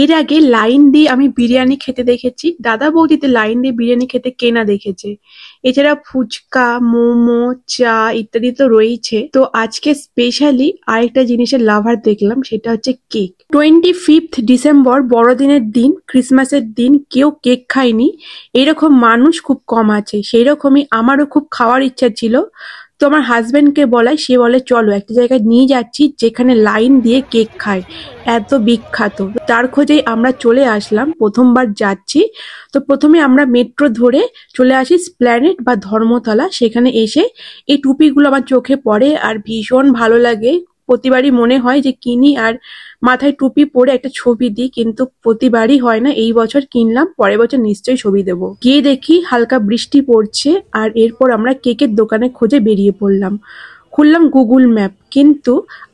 এর আগে লাইন দিয়ে আমি বিরিয়ানি খেতে দেখেছি, দাদা বৌদিতে লাইন দিয়ে বিরিয়ানি খেতে কে না দেখেছে। এছাড়া ফুচকা, মোমো, চা ইত্যাদি তো রয়েছে। তো আজকে স্পেশালি আরেকটা জিনিসের লাভার দেখলাম, সেটা হচ্ছে কেক। 25th ডিসেম্বর বড়দিনের দিন, ক্রিসমাসের দিন কেউ কেক খায়নি এরকম মানুষ খুব কম আছে। সেই রকমই আমারও খুব খাওয়ার ইচ্ছা ছিল। তো আমার হাজবেন্ডকে বলায়, সে বলে চলো একটা জায়গায় নিয়ে যাচ্ছি যেখানে লাইন দিয়ে কেক খায়, এত বিখ্যাত। তার খোঁজেই আমরা চলে আসলাম, প্রথমবার যাচ্ছি। তো প্রথমে আমরা মেট্রো ধরে চলে আসি স্প্ল্যানেড বা ধর্মতলা। সেখানে এসে এই টুপিগুলো আমার চোখে পড়ে আর ভীষণ ভালো লাগে। প্রতিবারই মনে হয় যে কিনি আর মাথায় টুপি পরে একটা ছবি দিই, কিন্তু প্রতিবারই হয় না। এই বছর কিনলাম, পরের বছর নিশ্চয়ই ছবি দেবো। গিয়ে দেখি হালকা বৃষ্টি পড়ছে, আর এরপর আমরা কেকের দোকানে খোঁজে বেরিয়ে পড়লাম। খুললাম গুগল ম্যাপ, কিন্তু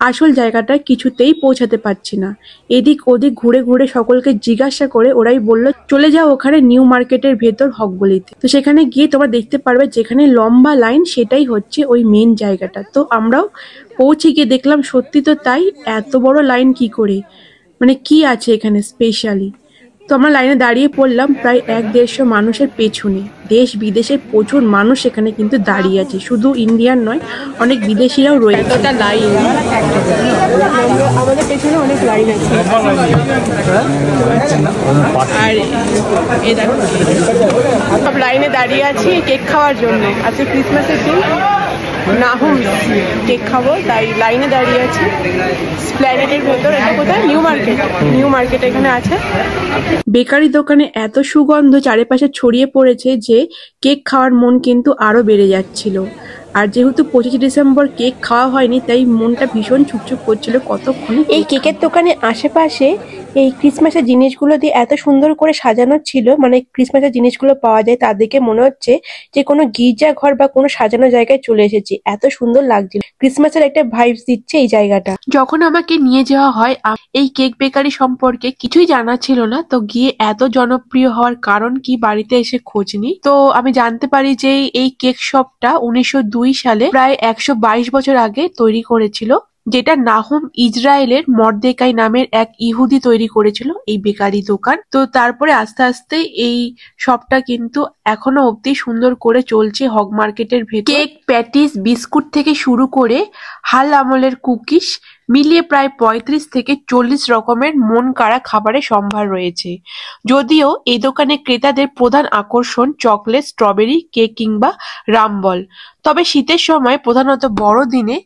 আসল জায়গাটা কিছুতেই পৌঁছাতে পারছি না। এদিক ওদিক ঘুরে ঘুরে সকলকে জিজ্ঞাসা করে ওরাই বলল চলে যাও ওখানে নিউ মার্কেটের ভেতর হকগলিতে। তো সেখানে গিয়ে তোমরা দেখতে পারবে যেখানে লম্বা লাইন সেটাই হচ্ছে ওই মেন জায়গাটা। তো আমরাও পৌঁছে গিয়ে দেখলাম সত্যি তো তাই, এত বড় লাইন কি করে, মানে কি আছে এখানে স্পেশালি। তো আমরা লাইনে দাঁড়িয়ে পড়লাম প্রায় 1-150 মানুষের পেছনে। দেশ বিদেশের প্রচুর মানুষ এখানে কিন্তু দাঁড়িয়ে আছে, শুধু ইন্ডিয়ান নয়, অনেক বিদেশিরাও রয়েছে। এতটা লাইন, আমাদের পেছনে অনেক লাইন আছে। আর এই দেখো সব লাইনে দাঁড়িয়ে আছি কেক খাওয়ার জন্য। আজকে ক্রিসমাসের দিন, নাহুম কেক খাবো, তাই লাইনে দাঁড়িয়ে আছি স্প্ল্যানেডের ভেতর। এটা কোথায়? New market. নিউ মার্কেট এখানে আছে। বেকারি দোকানে এত সুগন্ধ চারিপাশে ছড়িয়ে পড়েছে যে কেক খাওয়ার মন কিন্তু আরো বেড়ে যাচ্ছিল। আর যেহেতু 25 ডিসেম্বর কেক খাওয়া হয়নি, তাই মনটা ভীষণ চুপচুপ করছিল কতক্ষণ। এই কেকের দোকানে আশেপাশে এই ক্রিসমাসের জিনিসগুলো দিয়ে এত সুন্দর করে সাজানো ছিল, মানে ক্রিসমাসের জিনিসগুলো পাওয়া যায়, তা দেখে মনে হচ্ছে যে কোনো গির্জা ঘর বা কোনো সাজানো জায়গায় চলে এসেছি। এত সুন্দর লাগছিল, ক্রিসমাসের একটা ভাইবস দিচ্ছে এই জায়গাটা। যখন আমাকে নিয়ে যাওয়া হয়, এই কেক বেকারি সম্পর্কে কিছুই জানা ছিল না। তো গিয়ে এত জনপ্রিয় হওয়ার কারণ কি বাড়িতে এসে খোঁজ নিই, তো আমি জানতে পারি যে এই কেক শপটা 1902 সালে প্রায় 122 বছর আগে তৈরি করেছিল, যেটা নাহুম ইসরায়েলের মর্দেকাই নামের এক ইহুদি তৈরি করেছিল এই বেকারি দোকান। তো তারপরে আস্তে আস্তে এই শপটা কিন্তু এখনো অব্দি সুন্দর করে চলছে হগ মার্কেটের ভেতর। কেক, প্যাটিস, বিস্কুট থেকে শুরু করে হাল আমলের কুকিজ মিলিয়ে প্রায় 35 থেকে 40 রকমের মন কাড়া খাবারের সম্ভার রয়েছে। যদিও এই দোকানে ক্রেতাদের প্রধান আকর্ষণ চকলেট, স্ট্রবেরি কেক কিংবা রামবল। তবে শীতের সময়, প্রধানত বড়দিনে,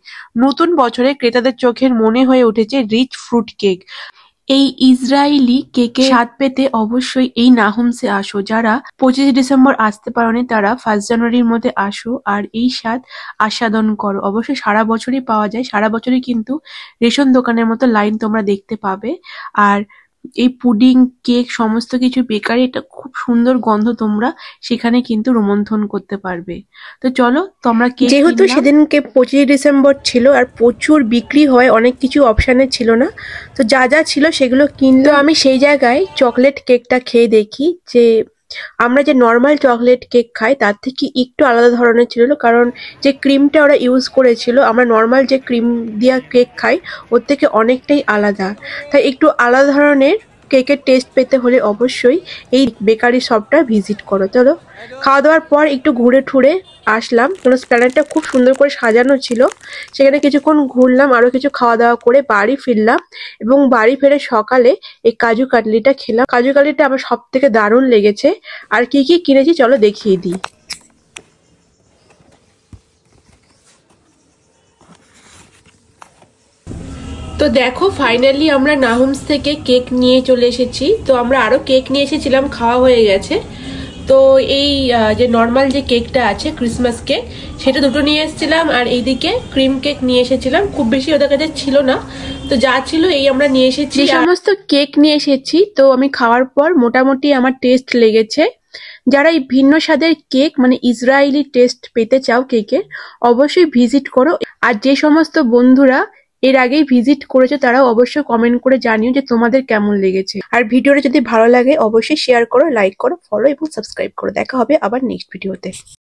নতুন বছরে ক্রেতাদের চোখের মনে হয়ে উঠেছে রিচ ফ্রুট কেক। এই ইসরায়েলি কেকের স্বাদ পেতে অবশ্যই এই নাহুমসে আসো। যারা 25 ডিসেম্বর আসতে পারোনি তারা 1 জানুয়ারির মধ্যে আসো আর এই স্বাদ আস্বাদন করো। অবশ্যই সারা বছরই পাওয়া যায়, সারা বছরই কিন্তু রেশন দোকানের মতো লাইন তোমরা দেখতে পাবে। আর এই পুডিং, কেক সমস্ত কিছু বেকারি, এটা খুব সুন্দর গন্ধ তোমরা সেখানে কিন্তু রোমন্থন করতে পারবে। তো চলো তোমরা কেক। যেহেতু সেদিনকে 25 ডিসেম্বর ছিল আর প্রচুর বিক্রি হয়, অনেক কিছু অপশানে ছিল না, তো যা যা ছিল সেগুলো কিনলো। আমি সেই জায়গায় চকলেট কেকটা খেয়ে দেখি যে আমরা যে নর্মাল চকলেট কেক খাই তার থেকে একটু আলাদা ধরনের ছিল, কারণ যে ক্রিমটা ওরা ইউজ করেছিল, আমরা নর্মাল যে ক্রিম দিয়া কেক খাই ওর থেকে অনেকটাই আলাদা। তাই একটু আলাদা ধরনের কেকের টেস্ট পেতে হলে অবশ্যই এই বেকারি শপটা ভিজিট করো। চলো, খাওয়া দাওয়ার পর একটু ঘুরে ঠুরে আসলাম, কারণ স্প্ল্যানেডটা খুব সুন্দর করে সাজানো ছিল। সেখানে কিছুক্ষণ ঘুরলাম, আরো কিছু খাওয়া দাওয়া করে বাড়ি ফিরলাম, এবং বাড়ি ফিরে সকালে এই কাজু কাটলিটা খেলাম। কাজু কাটলিটা আমার সব থেকে দারুণ লেগেছে। আর কি কি কিনেছি চলো দেখিয়ে দিই। তো দেখো ফাইনালি আমরা নাহুমস থেকে কেক নিয়ে চলে এসেছি। তো আমরা আরো কেক নিয়ে এসেছিলাম, খাওয়া হয়ে গেছে। তো এই যে নর্মাল যে কেকটা আছে ক্রিসমাস কেক, সেটা দুটো নিয়ে এসেছিলাম, আর এইদিকে ক্রিম কেক নিয়ে এসেছিলাম। খুব বেশি ওদের কাছে ছিল না, তো যা ছিল এই আমরা নিয়ে এসেছি। সমস্ত কেক নিয়ে এসেছি, তো আমি খাওয়ার পর মোটামুটি আমার টেস্ট লেগেছে। যারা এই ভিন্ন স্বাদের কেক, মানে ইসরায়েলি টেস্ট পেতে চাও কেকের, অবশ্যই ভিজিট করো। আর যে সমস্ত বন্ধুরা এর আগেই ভিজিট করেছো তারাও অবশ্যই কমেন্ট করে জানিও যে তোমাদের কেমন লেগেছে। আর ভিডিওটা যদি ভালো লাগে অবশ্যই শেয়ার করো, লাইক করো, ফলো এবং সাবস্ক্রাইব করো। দেখা হবে আবার নেক্সট ভিডিওতে।